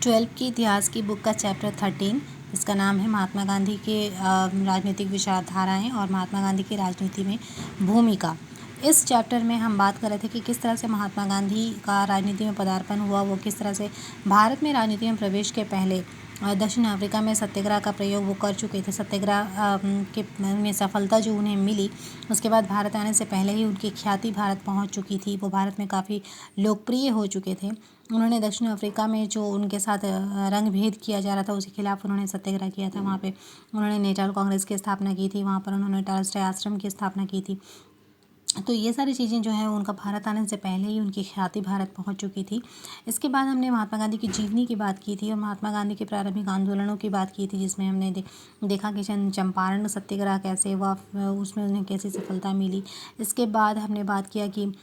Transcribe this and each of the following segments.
12 की इतिहास की बुक का चैप्टर 13, इसका नाम है महात्मा गांधी के राजनीतिक विचारधाराएं और महात्मा गांधी की राजनीति में भूमिका। इस चैप्टर में हम बात कर रहे थे कि किस तरह से महात्मा गांधी का राजनीति में पदार्पण हुआ, वो किस तरह से भारत में राजनीति में प्रवेश के पहले दक्षिण अफ्रीका में सत्याग्रह का प्रयोग वो कर चुके थे। सत्याग्रह के में सफलता जो उन्हें मिली, उसके बाद भारत आने से पहले ही उनकी ख्याति भारत पहुंच चुकी थी। वो भारत में काफ़ी लोकप्रिय हो चुके थे। उन्होंने दक्षिण अफ्रीका में जो उनके साथ रंग भेद किया जा रहा था, उसके खिलाफ उन्होंने सत्याग्रह किया था। वहाँ पे उन्होंने नेटाल कांग्रेस की स्थापना की थी, वहाँ पर उन्होंने टॉलस्टॉय आश्रम की स्थापना की थी। तो ये सारी चीज़ें जो है उनका भारत आने से पहले ही उनकी ख्याति भारत पहुंच चुकी थी। इसके बाद हमने महात्मा गांधी की जीवनी की बात की थी और महात्मा गांधी के प्रारंभिक आंदोलनों की बात की थी, जिसमें हमने देखा कि चंपारण सत्याग्रह कैसे हुआ, उसमें उन्हें कैसी सफलता मिली। इसके बाद हमने बात किया कि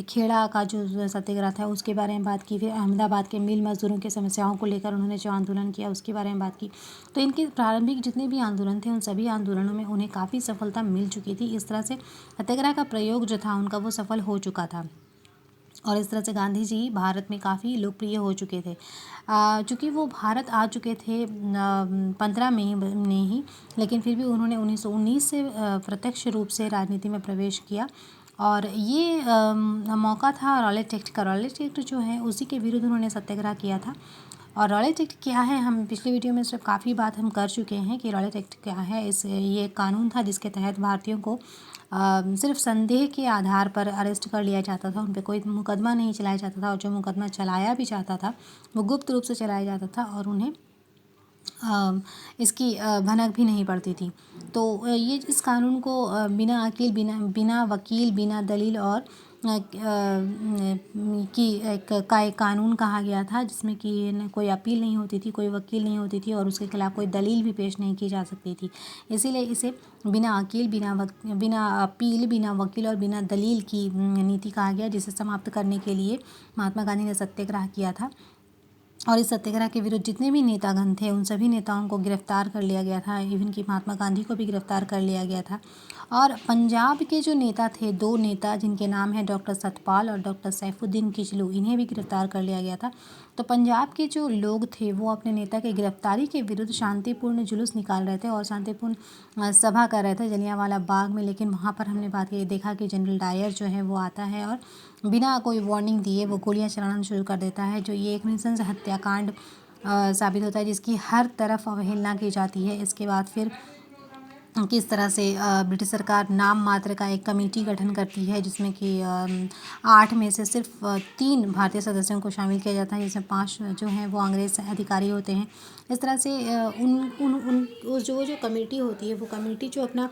खेड़ा का जो सत्याग्रह था उसके बारे में बात की। फिर अहमदाबाद के मिल मजदूरों की समस्याओं को लेकर उन्होंने जो आंदोलन किया उसके बारे में बात की। तो इनके प्रारंभिक जितने भी आंदोलन थे उन सभी आंदोलनों में उन्हें काफ़ी सफलता मिल चुकी थी। इस तरह से सत्याग्रह का प्रयोग जो था उनका वो सफल हो चुका था और इस तरह से गांधी जी भारत में काफ़ी लोकप्रिय हो चुके थे। चूँकि वो भारत आ चुके थे 15 मई में ही, लेकिन फिर भी उन्होंने 1919 से प्रत्यक्ष रूप से राजनीति में प्रवेश किया और ये मौका था रॉलेट एक्ट का। रॉलेट एक्ट जो है उसी के विरुद्ध उन्होंने सत्याग्रह किया था। और रॉलेट एक्ट क्या है, हम पिछली वीडियो में सिर्फ काफ़ी बात हम कर चुके हैं कि रॉलेट एक्ट क्या है। ये कानून था जिसके तहत भारतीयों को सिर्फ संदेह के आधार पर अरेस्ट कर लिया जाता था। उन पर कोई मुकदमा नहीं चलाया जाता था और जो मुकदमा चलाया भी जाता था वो गुप्त रूप से चलाया जाता था और उन्हें इसकी भनक भी नहीं पड़ती थी। तो ये इस कानून को बिना वकील बिना दलील और एक कानून कहा गया था, जिसमें कि न कोई अपील नहीं होती थी, कोई वकील नहीं होती थी और उसके खिलाफ कोई दलील भी पेश नहीं की जा सकती थी। इसीलिए इसे बिना अपील बिना वकील और बिना दलील की नीति कहा गया, जिसे समाप्त करने के लिए महात्मा गांधी ने सत्याग्रह किया था। और इस सत्याग्रह के विरुद्ध जितने भी नेतागण थे उन सभी नेताओं को गिरफ्तार कर लिया गया था। इवन कि महात्मा गांधी को भी गिरफ्तार कर लिया गया था। और पंजाब के जो नेता थे, दो नेता जिनके नाम है डॉक्टर सतपाल और डॉक्टर सैफुद्दीन किचलू, इन्हें भी गिरफ्तार कर लिया गया था। तो पंजाब के जो लोग थे वो अपने नेता के गिरफ्तारी के विरुद्ध शांतिपूर्ण जुलूस निकाल रहे थे और शांतिपूर्ण सभा कर रहे थे जलियांवाला बाग में। लेकिन वहाँ पर हमने देखा कि जनरल डायर जो है वो आता है और बिना कोई वार्निंग दिए वो गोलियां चलाना शुरू कर देता है। जो ये एक नृशंस हत्याकांड साबित होता है, जिसकी हर तरफ अवहेलना की जाती है। इसके बाद फिर किस तरह से ब्रिटिश सरकार नाम मात्र का एक कमेटी गठन करती है, जिसमें कि 8 में से सिर्फ 3 भारतीय सदस्यों को शामिल किया जाता है, जिसमें 5 जो हैं वो अंग्रेज़ अधिकारी होते हैं। इस तरह से जो कमेटी होती है वो कमेटी जो अपना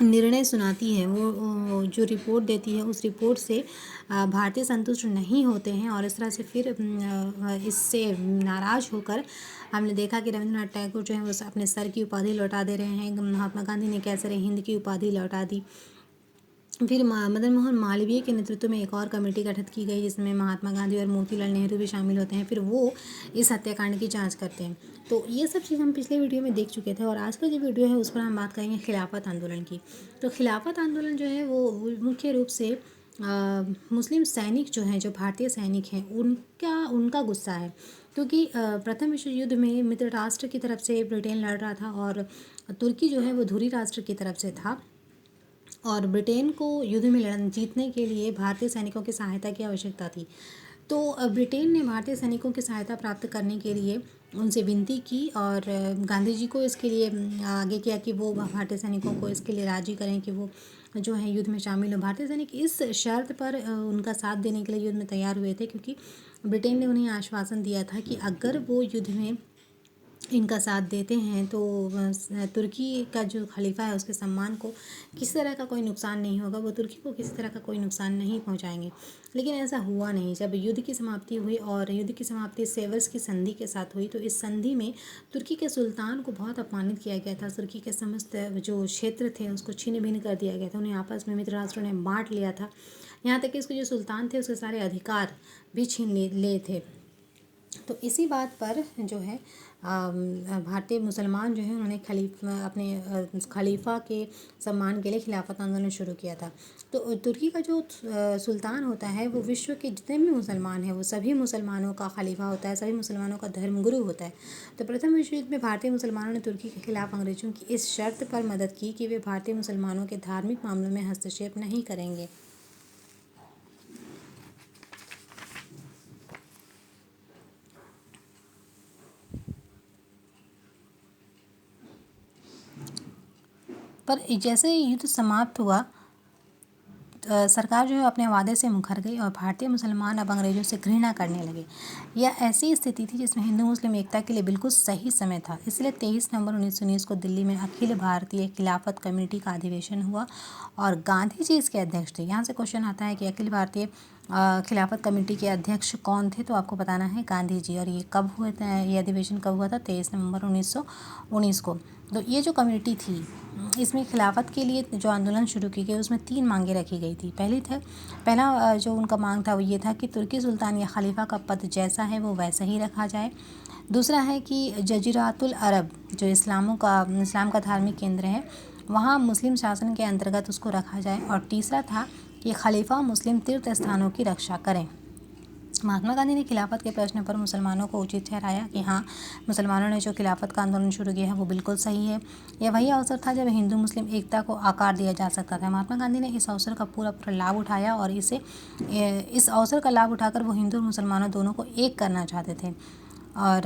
निर्णय सुनाती है, वो जो रिपोर्ट देती है उस रिपोर्ट से भारतीय संतुष्ट नहीं होते हैं और इस तरह से फिर इससे नाराज़ होकर हमने देखा कि रविंद्रनाथ टैगोर जो है वो अपने सर की उपाधि लौटा दे रहे हैं। महात्मा गांधी ने कैसर हिंद की उपाधि लौटा दी। फिर मदन मोहन मालवीय के नेतृत्व में एक और कमेटी गठित की गई, जिसमें महात्मा गांधी और मोतीलाल नेहरू भी शामिल होते हैं। फिर वो इस हत्याकांड की जांच करते हैं। तो ये सब चीज़ हम पिछले वीडियो में देख चुके थे और आज का जो वीडियो है उस पर हम बात करेंगे खिलाफत आंदोलन की। तो खिलाफत आंदोलन जो है वो मुख्य रूप से मुस्लिम सैनिक जो हैं, जो भारतीय सैनिक हैं, उनका गुस्सा है। क्योंकि प्रथम विश्व युद्ध में मित्र राष्ट्र की तरफ से ब्रिटेन लड़ रहा था और तुर्की जो है वो धुरी राष्ट्र की तरफ से था और ब्रिटेन को युद्ध में जीतने के लिए भारतीय सैनिकों की सहायता की आवश्यकता थी। तो ब्रिटेन ने भारतीय सैनिकों की सहायता प्राप्त करने के लिए उनसे विनती की और गांधी जी को इसके लिए आगे किया कि वो भारतीय सैनिकों को इसके लिए राजी करें कि वो जो है युद्ध में शामिल हो। भारतीय सैनिक इस शर्त पर उनका साथ देने के लिए युद्ध में तैयार हुए थे, क्योंकि ब्रिटेन ने उन्हें आश्वासन दिया था कि अगर वो युद्ध में इनका साथ देते हैं तो तुर्की का जो खलीफा है उसके सम्मान को किसी तरह का कोई नुकसान नहीं होगा, वो तुर्की को किसी तरह का कोई नुकसान नहीं पहुंचाएंगे। लेकिन ऐसा हुआ नहीं। जब युद्ध की समाप्ति हुई और युद्ध की समाप्ति सेवर्स की संधि के साथ हुई, तो इस संधि में तुर्की के सुल्तान को बहुत अपमानित किया गया था। तुर्की के समस्त जो क्षेत्र थे उसको छिन्न भिन्न कर दिया गया था, उन्हें आपस में मित्र राष्ट्रों ने बांट लिया था। यहाँ तक कि इसके जो सुल्तान थे उसके सारे अधिकार भी छीन ले थे। तो इसी बात पर जो है भारतीय मुसलमान जो हैं उन्होंने अपने खलीफा के सम्मान के लिए खिलाफत आंदोलन शुरू किया था। तो तुर्की का जो सुल्तान होता है वो विश्व के जितने भी मुसलमान हैं वो सभी मुसलमानों का खलीफा होता है, सभी मुसलमानों का धर्मगुरु होता है। तो प्रथम विश्व युद्ध में भारतीय मुसलमानों ने तुर्की के खिलाफ अंग्रेजों की इस शर्त पर मदद की कि वे भारतीय मुसलमानों के धार्मिक मामलों में हस्तक्षेप नहीं करेंगे। पर जैसे ही युद्ध समाप्त हुआ सरकार जो है अपने वादे से मुकर गई और भारतीय मुसलमान अब अंग्रेजों से घृणा करने लगे। यह ऐसी स्थिति थी जिसमें हिंदू मुस्लिम एकता के लिए बिल्कुल सही समय था। इसलिए 23 नवंबर 1919 को दिल्ली में अखिल भारतीय खिलाफत कमेटी का अधिवेशन हुआ और गांधी जी इसके अध्यक्ष थे। यहाँ से क्वेश्चन आता है कि अखिल भारतीय खिलाफत कमेटी के अध्यक्ष कौन थे, तो आपको बताना है गांधी जी। और ये कब हुआ था, ये अधिवेशन कब हुआ था? 23 नवंबर 1919 को। तो ये जो कमेटी थी इसमें खिलाफत के लिए जो आंदोलन शुरू की गई उसमें 3 मांगे रखी गई थी। पहला जो उनका मांग था वो ये था कि तुर्की सुल्तान या खलीफा का पद जैसा है वो वैसा ही रखा जाए। दूसरा है कि जजीरातुल अरब जो इस्लाम का धार्मिक केंद्र है वहाँ मुस्लिम शासन के अंतर्गत उसको रखा जाए। और तीसरा था कि खलीफा मुस्लिम तीर्थ स्थानों की रक्षा करें। महात्मा गांधी ने खिलाफत के प्रश्न पर मुसलमानों को उचित ठहराया कि हाँ, मुसलमानों ने जो खिलाफत का आंदोलन शुरू किया है वो बिल्कुल सही है। यह वही अवसर था जब हिंदू मुस्लिम एकता को आकार दिया जा सकता था। महात्मा गांधी ने इस अवसर का पूरा लाभ उठाया और इस अवसर का लाभ उठाकर वो हिंदू और मुसलमानों दोनों को एक करना चाहते थे। और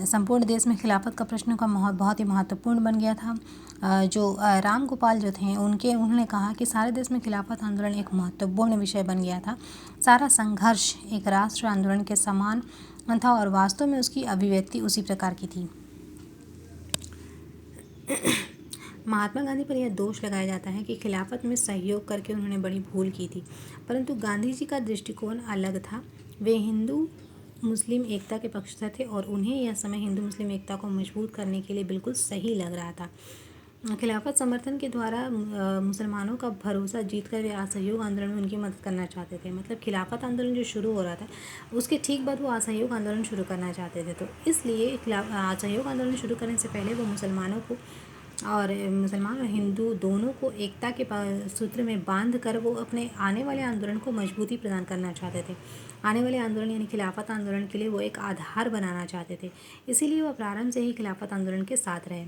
संपूर्ण देश में खिलाफत का प्रश्न का बहुत ही महत्वपूर्ण बन गया था। जो राम गोपाल जो थे उन्होंने कहा कि सारे देश में खिलाफत आंदोलन एक महत्वपूर्ण विषय बन गया था। सारा संघर्ष एक राष्ट्र आंदोलन के समान था और वास्तव में उसकी अभिव्यक्ति उसी प्रकार की थी। महात्मा गांधी पर यह दोष लगाया जाता है कि खिलाफत में सहयोग करके उन्होंने बड़ी भूल की थी, परंतु गांधी जी का दृष्टिकोण अलग था। वे हिंदू मुस्लिम एकता के पक्षधर थे और उन्हें यह समय हिंदू मुस्लिम एकता को मजबूत करने के लिए बिल्कुल सही लग रहा था। खिलाफत समर्थन के द्वारा मुसलमानों का भरोसा जीतकर वे असहयोग आंदोलन में उनकी मदद करना चाहते थे। मतलब खिलाफत आंदोलन जो शुरू हो रहा था उसके ठीक बाद वो असहयोग आंदोलन शुरू करना चाहते थे। तो इसलिए असहयोग आंदोलन शुरू करने से पहले वो मुसलमान और हिंदू दोनों को एकता के सूत्र में बांध कर वो अपने आने वाले आंदोलन को मजबूती प्रदान करना चाहते थे। आने वाले आंदोलन यानी खिलाफत आंदोलन के लिए वो एक आधार बनाना चाहते थे। इसीलिए वो प्रारंभ से ही खिलाफत आंदोलन के साथ रहे।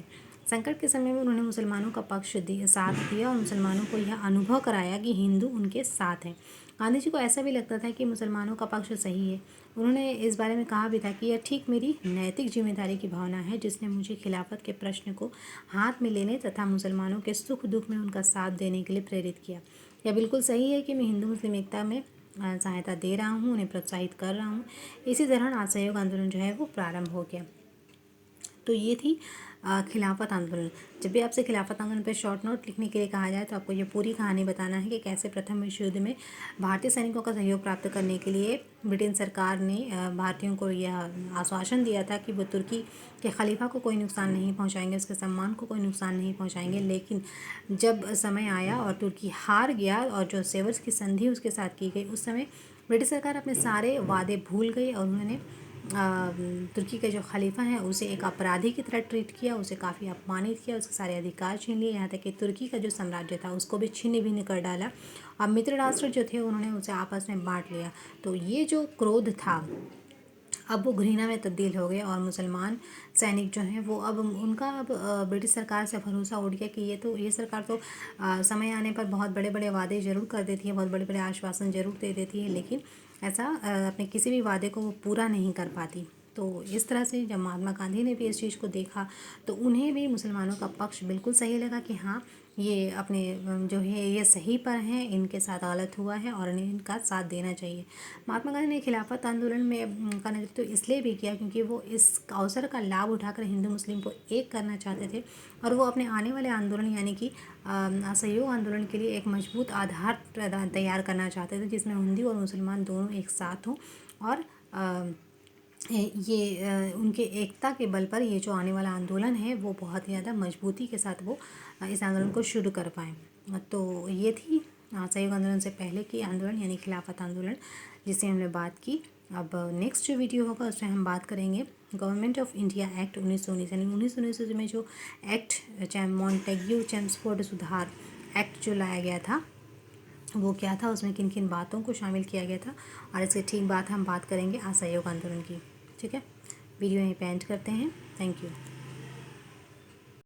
संकट के समय में उन्होंने मुसलमानों का साथ दिया और मुसलमानों को यह अनुभव कराया कि हिंदू उनके साथ हैं। गांधी जी को ऐसा भी लगता था कि मुसलमानों का पक्ष सही है। उन्होंने इस बारे में कहा भी था कि यह ठीक मेरी नैतिक जिम्मेदारी की भावना है जिसने मुझे खिलाफत के प्रश्न को हाथ में लेने तथा मुसलमानों के सुख दुख में उनका साथ देने के लिए प्रेरित किया। यह बिल्कुल सही है कि मैं हिंदू मुस्लिम एकता में सहायता दे रहा हूँ, उन्हें प्रोत्साहित कर रहा हूँ। इसी दौरान असहयोग आंदोलन जो है वो प्रारंभ हो गया। तो ये थी खिलाफत आंदोलन। जब भी आपसे खिलाफत आंदोलन पर शॉर्ट नोट लिखने के लिए कहा जाए तो आपको ये पूरी कहानी बताना है कि कैसे प्रथम विश्व युद्ध में भारतीय सैनिकों का सहयोग प्राप्त करने के लिए ब्रिटेन सरकार ने भारतीयों को यह आश्वासन दिया था कि वो तुर्की के खलीफा को कोई नुकसान नहीं पहुंचाएंगे, उसके सम्मान को कोई नुकसान नहीं पहुंचाएंगे। लेकिन जब समय आया और तुर्की हार गया और जो सेवर्स की संधि उसके साथ की गई, उस समय ब्रिटिश सरकार अपने सारे वादे भूल गई और उन्होंने तुर्की के जो खलीफा हैं उसे एक अपराधी की तरह ट्रीट किया, उसे काफ़ी अपमानित किया, उसके सारे अधिकार छीन लिए, यहाँ तक कि तुर्की का जो साम्राज्य था उसको भी छिन्न भिन्न कर डाला। और मित्र राष्ट्र जो थे उन्होंने उसे आपस में बांट लिया। तो ये जो क्रोध था अब वो घृणा में तब्दील हो गए और मुसलमान सैनिक जो हैं वो अब ब्रिटिश सरकार से भरोसा उठ गया कि ये सरकार तो समय आने पर बहुत बड़े बड़े वादे ज़रूर कर देती है, बहुत बड़े बड़े आश्वासन ज़रूर दे देती है, लेकिन ऐसा अपने किसी भी वादे को वो पूरा नहीं कर पाती। तो इस तरह से जब महात्मा गांधी ने भी इस चीज़ को देखा तो उन्हें भी मुसलमानों का पक्ष बिल्कुल सही लगा कि हाँ, ये अपने जो है ये सही पर हैं, इनके साथ गलत हुआ है और इन्हें इनका साथ देना चाहिए। महात्मा गांधी ने खिलाफत आंदोलन में का नेतृत्व इसलिए भी किया क्योंकि वो इस अवसर का लाभ उठाकर हिंदू मुस्लिम को एक करना चाहते थे और वो अपने आने वाले आंदोलन यानी कि असहयोग आंदोलन के लिए एक मजबूत आधार तैयार करना चाहते थे जिसमें हिंदू और मुसलमान दोनों एक साथ हों और उनके एकता के बल पर ये जो आने वाला आंदोलन है वो बहुत ही ज़्यादा मजबूती के साथ वो इस आंदोलन को शुरू कर पाएँ। तो ये थी असहयोग आंदोलन से पहले की आंदोलन यानी खिलाफत आंदोलन जिससे हमने बात की। अब नेक्स्ट जो वीडियो होगा उसमें हम बात करेंगे गवर्नमेंट ऑफ इंडिया एक्ट 1919, यानी 1919 में जो एक्ट मॉन्टेग्यू चेम्सफोर्ड सुधार एक्ट जो लाया गया था वो क्या था, उसमें किन किन बातों को शामिल किया गया था, और इसके ठीक बाद हम बात करेंगे असहयोग आंदोलन की। ठीक है, वीडियो यहीं पे एंड करते हैं। Thank you.